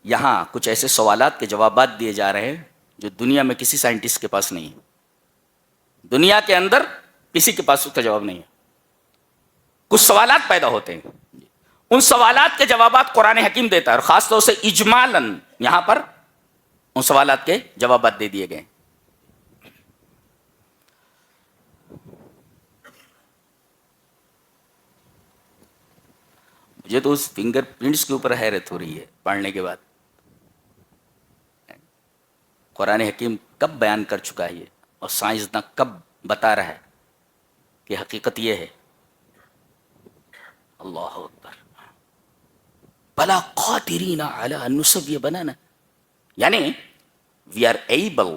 یہاں کچھ ایسے سوالات کے جوابات دیے جا رہے ہیں جو دنیا میں کسی سائنٹسٹ کے پاس نہیں ہے، دنیا کے اندر کسی کے پاس اس کا جواب نہیں ہے۔ کچھ سوالات پیدا ہوتے ہیں، ان سوالات کے جوابات قرآن حکیم دیتا ہے، اور خاص طور سے اجمالاً یہاں پر ان سوالات کے جوابات دے دیے گئے۔ مجھے تو اس فنگر پرنٹس کے اوپر حیرت ہو رہی ہے پڑھنے کے بعد، قرآن حکیم کب بیان کر چکا ہے یہ، اور سائنسداں کب بتا رہا ہے کہ حقیقت یہ ہے۔ اللہ اکبر، بلا قادرین علی ان نسوی بنانا، یعنی we are able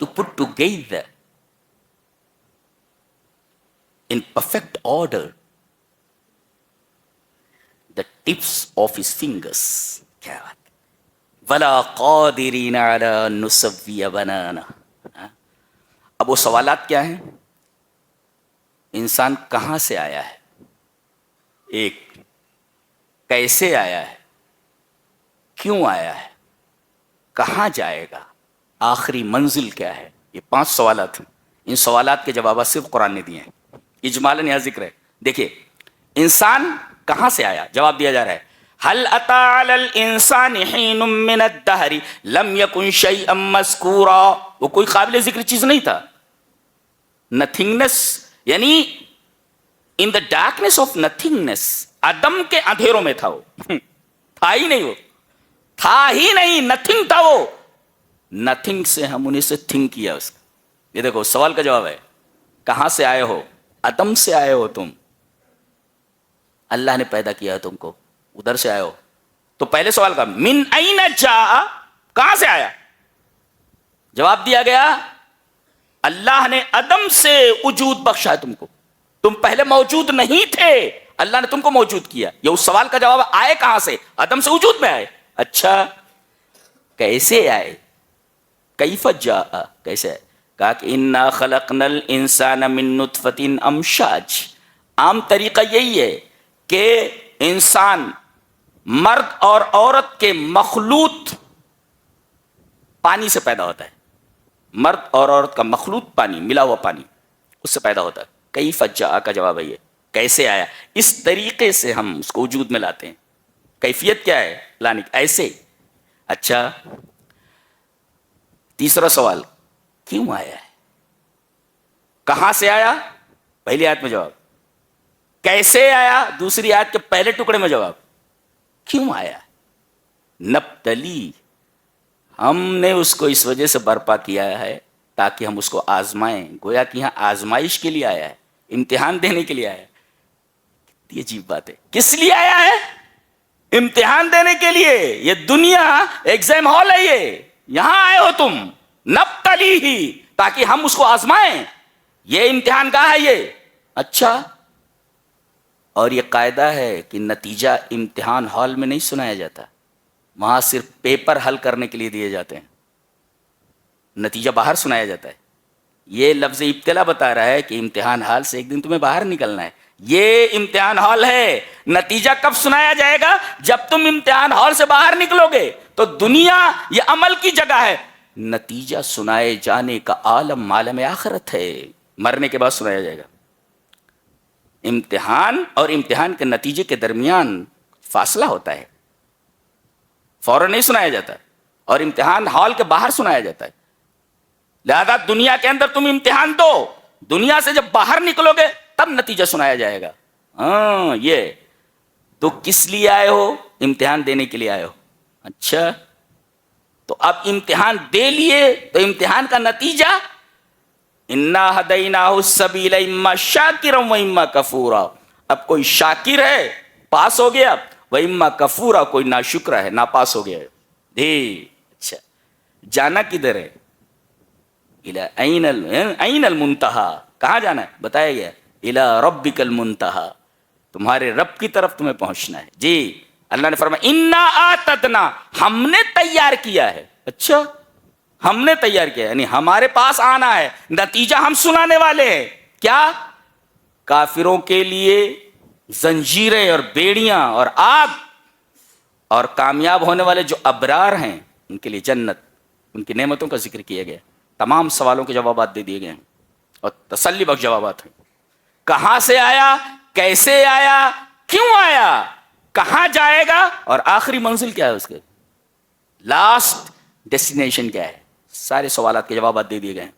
to put together in perfect order the tips of his fingers. کیا بات، ولا قادرین علی ان نسوی بنانا۔ اب وہ سوالات کیا ہیں؟ انسان کہاں سے آیا ہے، ایک کیسے آیا ہے، کیوں آیا ہے، کہاں جائے گا، آخری منزل کیا ہے، یہ 5 سوالات ہیں۔ ان سوالات کے جوابات صرف قرآن نے دیے ہیں، اجمالاً یہاں ذکر ہے۔ دیکھیے انسان کہاں سے آیا، جواب دیا جا رہا ہے هل اتى على الانسان حين من الدهر لم يكن شيئا مذكورا، وہ کوئی قابل ذکر چیز نہیں تھا، نتھنگنس، یعنی ان دا ڈارکنیس آف نتھنگنس، عدم کے اندھیروں میں تھا وہ، تھا ہی نہیں، وہ تھا ہی نہیں، نتھنگ تھا وہ، نتھنگ سے ہم انہیں سے تھنک کیا اس کا۔ یہ دیکھو سوال کا جواب ہے، کہاں سے آئے ہو، عدم سے آئے ہو تم، اللہ نے پیدا کیا ہے تم کو، ادھر سے آئے ہو۔ تو پہلے سوال کا من این جاء، کہاں سے آیا، جواب دیا گیا اللہ نے عدم سے وجود بخشا ہے تم کو، تم پہلے موجود نہیں تھے، اللہ نے تم کو موجود کیا۔ یہ اس سوال کا جواب، آئے کہاں سے، عدم سے وجود میں آئے۔ اچھا کیسے آئے، کیف جاء، کیسے آئے، کہا کہ انا خلقنا الانسان من نطفۃ امشاج، عام طریقہ یہی ہے کہ انسان، مرد اور عورت کے مخلوط پانی سے پیدا ہوتا ہے، مرد اور عورت کا مخلوط پانی، ملا ہوا پانی، اس سے پیدا ہوتا ہے۔ کیف جاء کا جواب ہے یہ، کیسے آیا، اس طریقے سے ہم اس کو وجود میں لاتے ہیں۔ کیفیت کیا ہے لانے کی، ایسے۔ اچھا تیسرا سوال، کیوں آیا ہے، کہاں سے آیا، پہلی آیت میں جواب، کیسے آیا دوسری آیت کے پہلے ٹکڑے میں جواب، کیوں آیا، نبتلی، ہم نے اس کو اس وجہ سے برپا کیا ہے تاکہ ہم اس کو آزمائیں، گویا کہ یہاں آزمائش کے لیے آیا ہے، امتحان دینے کے لیے آیا ہے۔ کتنی عجیب بات ہے، کس لیے آیا ہے، امتحان دینے کے لیے۔ یہ دنیا ایگزام ہال ہے، یہ یہاں آئے ہو تم، نبتلی ہی، تاکہ ہم اس کو آزمائیں، یہ امتحان گاہ ہے یہ۔ اچھا، اور یہ قاعدہ ہے کہ نتیجہ امتحان ہال میں نہیں سنایا جاتا، وہاں صرف پیپر حل کرنے کے لیے دیے جاتے ہیں، نتیجہ باہر سنایا جاتا ہے۔ یہ لفظ ابتلا بتا رہا ہے کہ امتحان ہال سے ایک دن تمہیں باہر نکلنا ہے، یہ امتحان ہال ہے۔ نتیجہ کب سنایا جائے گا، جب تم امتحان ہال سے باہر نکلو گے۔ تو دنیا یہ عمل کی جگہ ہے، نتیجہ سنائے جانے کا عالم عالم آخرت ہے، مرنے کے بعد سنایا جائے گا۔ امتحان اور امتحان کے نتیجے کے درمیان فاصلہ ہوتا ہے، فوراً نہیں سنایا جاتا، اور امتحان ہال کے باہر سنایا جاتا ہے۔ لہذا دنیا کے اندر تم امتحان دو، دنیا سے جب باہر نکلو گے تب نتیجہ سنایا جائے گا۔ ہاں، یہ تو کس لیے آئے ہو، امتحان دینے کے لیے آئے ہو۔ اچھا، تو اب امتحان دے لیے تو امتحان کا نتیجہ، انا ہدیناہ السبیل اما شاکرا و اما کفورا، اب کوئی شاکر ہے پاس ہو گیا، و اما کفورا کوئی ناشکر ہے ناپاس ہو گیا ہے۔ اچھا جانا کدھر ہے، این المنتہا، کہاں جانا ہے بتایا گیا، الی ربک المنتہا، تمہارے رب کی طرف تمہیں پہنچنا ہے۔ جی اللہ نے فرمایا انا اعتدنا، ہم نے تیار کیا ہے۔ اچھا ہم نے تیار کیا، یعنی ہمارے پاس آنا ہے، نتیجہ ہم سنانے والے ہیں۔ کیا، کافروں کے لیے زنجیریں اور بیڑیاں اور آگ، اور کامیاب ہونے والے جو ابرار ہیں ان کے لیے جنت، ان کی نعمتوں کا ذکر کیا گیا. تمام سوالوں کے جوابات دے دیے گئے ہیں اور تسلی بخش جوابات ہیں. کہاں سے آیا، کیسے آیا، کیوں آیا، کہاں جائے گا، اور آخری منزل کیا ہے، اس کے لاسٹ ڈیسٹینیشن کیا ہے، سارے سوالات کے جوابات دے دیے گئے ہیں.